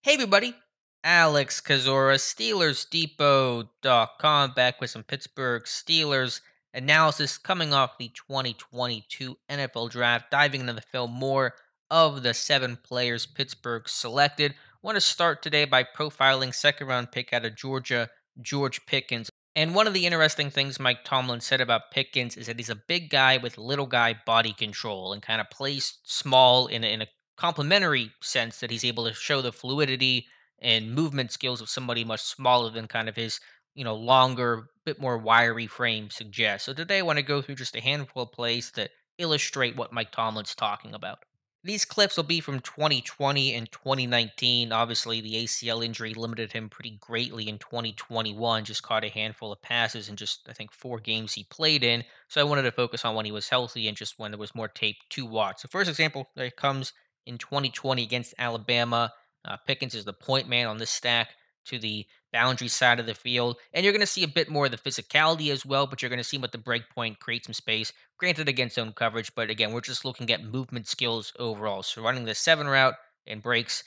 Hey everybody, Alex Kazora, SteelersDepot.com, back with some Pittsburgh Steelers analysis coming off the 2022 NFL Draft, diving into the film more of the 7 players Pittsburgh selected. Want to start today by profiling second round pick out of Georgia, George Pickens. And one of the interesting things Mike Tomlin said about Pickens is that he's a big guy with little guy body control and kind of plays small in a complementary sense that he's able to show the fluidity and movement skills of somebody much smaller than kind of his, longer, bit more wiry frame suggests. So today I want to go through just a handful of plays that illustrate what Mike Tomlin's talking about. These clips will be from 2020 and 2019. Obviously, the ACL injury limited him pretty greatly in 2021. Just caught a handful of passes in just, I think, 4 games he played in. So I wanted to focus on when he was healthy and just when there was more tape to watch. So, first example that comes in 2020 against Alabama. Pickens is the point man on this stack to the boundary side of the field. And you're going to see a bit more of the physicality as well, but you're going to see him at the break point, create some space. Granted, against zone coverage, but again, we're just looking at movement skills overall. So running the 7 route and breaks,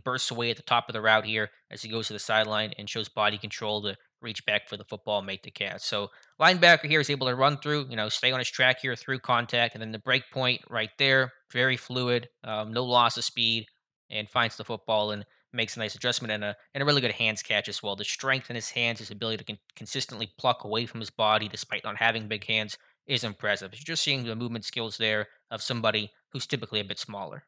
bursts away at the top of the route here as he goes to the sideline and shows body control to reach back for the football, make the catch. So linebacker here is able to run through, stay on his track here through contact, and then the break point right there, very fluid, no loss of speed, and finds the football and makes a nice adjustment and a really good hands catch as well. The strength in his hands, his ability to consistently pluck away from his body despite not having big hands is impressive. You're just seeing the movement skills there of somebody who's typically a bit smaller.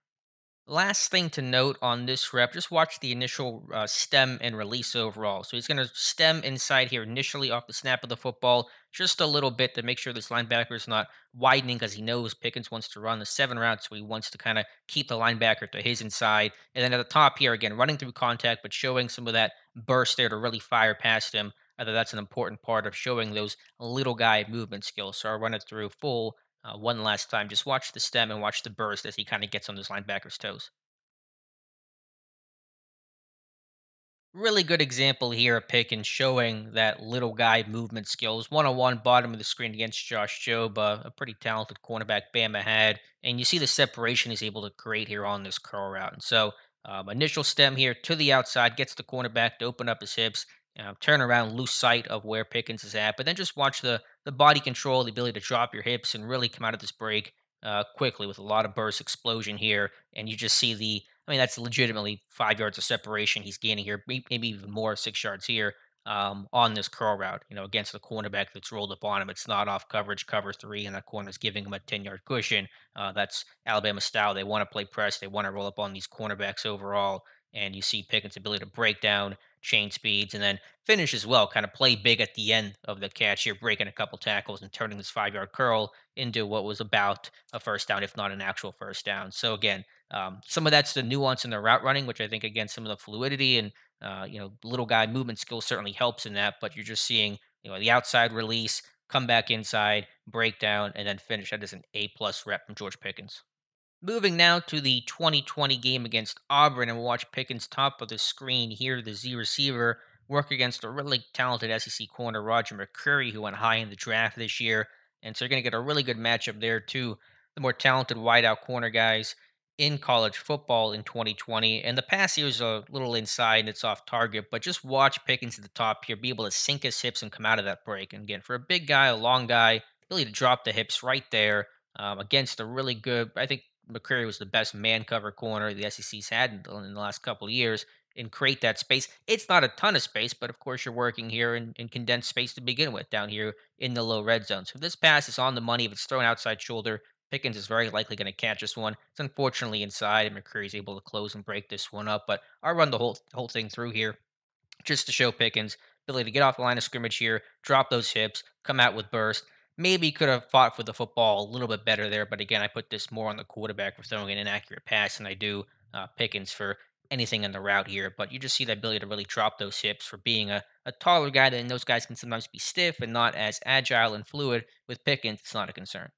Last thing to note on this rep, just watch the initial stem and release overall. So he's going to stem inside here initially off the snap of the football, just a little bit to make sure this linebacker is not widening because he knows Pickens wants to run the 7 route. So he wants to kind of keep the linebacker to his inside. And then at the top here, again, running through contact, but showing some of that burst there to really fire past him. That's an important part of showing those little guy movement skills. So I'll run it through full one last time. Just watch the stem and watch the burst as he kind of gets on those linebackers' toes. Really good example here of Pickens showing that little guy movement skills. One on one, bottom of the screen against Josh Jobe, a pretty talented cornerback Bama had. And you see the separation he's able to create here on this curl route. And so, initial stem here to the outside, gets the cornerback to open up his hips, turn around, lose sight of where Pickens is at. But then just watch the body control, the ability to drop your hips and really come out of this break quickly with a lot of burst explosion here. And you just see that's legitimately 5 yards of separation he's gaining here, maybe even more, 6 yards here on this curl route. Against the cornerback that's rolled up on him, it's not off coverage, cover three, and that corner's giving him a 10-yard cushion. That's Alabama style. They want to play press. They want to roll up on these cornerbacks overall. And you see Pickens' ability to break down, chain speeds, and then finish as well. Kind of play big at the end of the catch here, breaking a couple tackles and turning this 5 yard curl into what was about a first down, if not an actual first down. So again, some of that's the nuance in the route running, which I think again some of the fluidity and little guy movement skill certainly helps in that. But you're just seeing the outside release, come back inside, break down, and then finish. That is an A+ rep from George Pickens. Moving now to the 2020 game against Auburn, and we'll watch Pickens top of the screen here, the Z receiver, work against a really talented SEC corner, Roger McCreary, who went high in the draft this year. And so you're going to get a really good matchup there, too. The more talented wideout corner guys in college football in 2020. And the pass here is a little inside and it's off target, but just watch Pickens at the top here, be able to sink his hips and come out of that break. And again, for a big guy, a long guy, ability to drop the hips right there against a really good, I think McCreary was the best man cover corner the SEC's had in the last couple of years and create that space. It's not a ton of space, but of course you're working here in condensed space to begin with down here in the low red zone. So if this pass is on the money, if it's thrown outside shoulder, Pickens is very likely going to catch this one. It's unfortunately inside, and McCreary's able to close and break this one up. But I'll run the whole thing through here just to show Pickens' ability to get off the line of scrimmage here, drop those hips, come out with burst. Maybe could have fought for the football a little bit better there, but again, I put this more on the quarterback for throwing an inaccurate pass than I do Pickens for anything in the route here. But you just see the ability to really drop those hips for being a taller guy, and those guys can sometimes be stiff and not as agile and fluid. With Pickens, it's not a concern.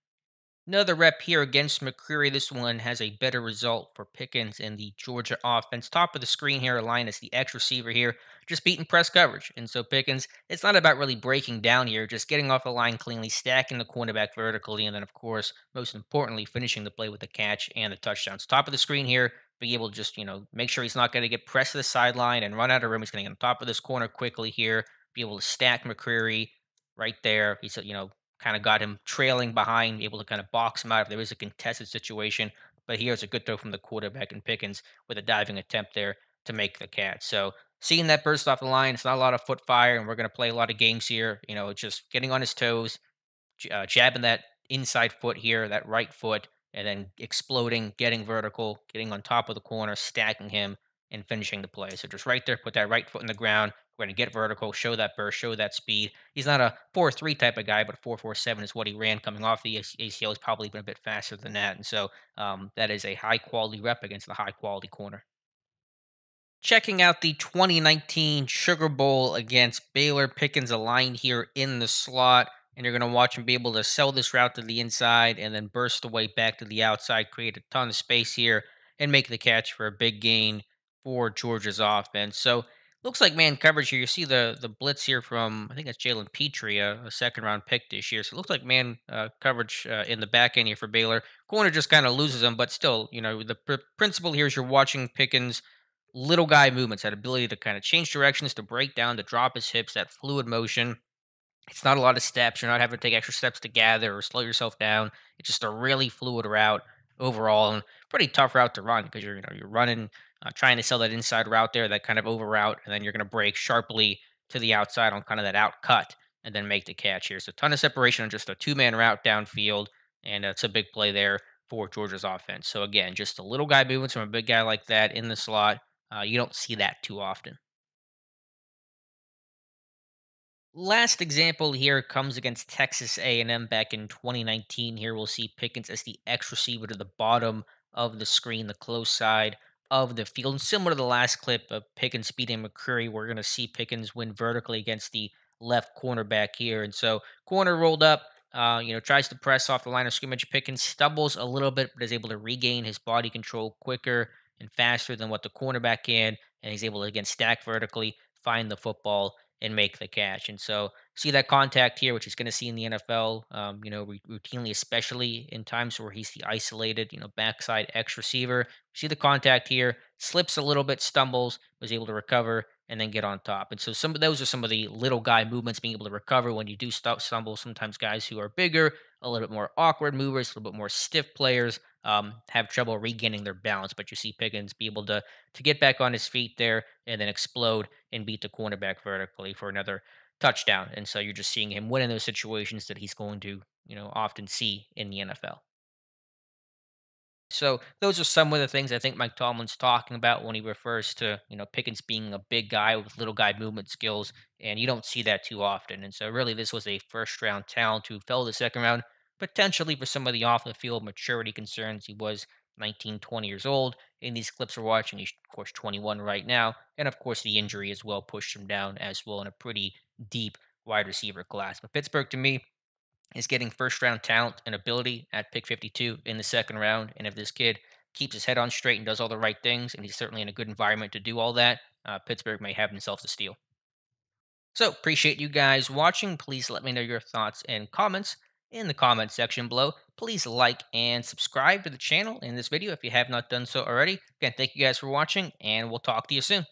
Another rep here against McCreary. This one has a better result for Pickens in the Georgia offense. Top of the screen here, a line is the X receiver here, just beating press coverage. And so Pickens, it's not about really breaking down here, just getting off the line cleanly, stacking the cornerback vertically, and then, of course, most importantly, finishing the play with the catch and the touchdowns. Top of the screen here, be able to just, make sure he's not going to get pressed to the sideline and run out of room. He's going to get on top of this corner quickly here, be able to stack McCreary right there. He's, kind of got him trailing behind, able to kind of box him out if there is a contested situation. But here's a good throw from the quarterback and Pickens with a diving attempt there to make the catch. So seeing that burst off the line, it's not a lot of foot fire, and we're going to play a lot of games here. Just getting on his toes, jabbing that inside foot here, that right foot, and then exploding, getting vertical, getting on top of the corner, stacking him, and finishing the play. So just right there, put that right foot in the ground. We're going to get vertical, show that burst, show that speed. He's not a 4.3 type of guy, but 4.47 is what he ran coming off the ACL. He's probably been a bit faster than that. And so that is a high quality rep against the high quality corner. Checking out the 2019 Sugar Bowl against Baylor. Pickens aligned here in the slot, and you're going to watch him be able to sell this route to the inside and then burst away back to the outside, create a ton of space here, and make the catch for a big gain for Georgia's offense. So looks like man coverage here. You see the blitz here from I think that's Jalen Petrie, a second round pick this year. So it looks like man coverage in the back end here for Baylor. Corner just kind of loses him, but still, the principle here is you're watching Pickens little guy movements, that ability to kind of change directions, to break down, to drop his hips, that fluid motion. It's not a lot of steps. You're not having to take extra steps to gather or slow yourself down. It's just a really fluid route overall, and pretty tough route to run because you're running, trying to sell that inside route there, that kind of over route, and then you're going to break sharply to the outside on kind of that out cut and then make the catch here. So a ton of separation on just a two-man route downfield, and it's a big play there for Georgia's offense. So again, just a little guy movements from a big guy like that in the slot. You don't see that too often. Last example here comes against Texas A&M back in 2019. Here we'll see Pickens as the X receiver to the bottom of the screen, the close side of the field. And similar to the last clip of Pickens beating McCurry, we're going to see Pickens win vertically against the left cornerback here. And so corner rolled up, tries to press off the line of scrimmage. Pickens stumbles a little bit, but is able to regain his body control quicker and faster than what the cornerback can. And he's able to, again, stack vertically, find the football, and make the catch. And so see that contact here, which he's going to see in the NFL, routinely, especially in times where he's the isolated, backside X receiver. See the contact here, slips a little bit, stumbles, was able to recover and then get on top. And so some of those are some of the little guy movements, being able to recover when you do stumble. Sometimes guys who are bigger, a little bit more awkward movers, a little bit more stiff players, have trouble regaining their balance. But you see Pickens be able to get back on his feet there and then explode and beat the cornerback vertically for another touchdown. And so you're just seeing him win in those situations that he's going to, often see in the NFL. So those are some of the things I think Mike Tomlin's talking about when he refers to, Pickens being a big guy with little guy movement skills, and you don't see that too often. And so really this was a first round talent who fell to the second round, potentially for some of the off the field maturity concerns. He was 19, 20 years old. In these clips we're watching, he's of course 21 right now. And of course the injury as well pushed him down as well in a pretty deep wide receiver class. But Pittsburgh to me is getting first round talent and ability at pick 52 in the second round. And if this kid keeps his head on straight and does all the right things, and he's certainly in a good environment to do all that, Pittsburgh may have themselves a steal. So appreciate you guys watching. Please let me know your thoughts and comments in the comment section below. Please like and subscribe to the channel in this video if you have not done so already. Again, thank you guys for watching, and we'll talk to you soon.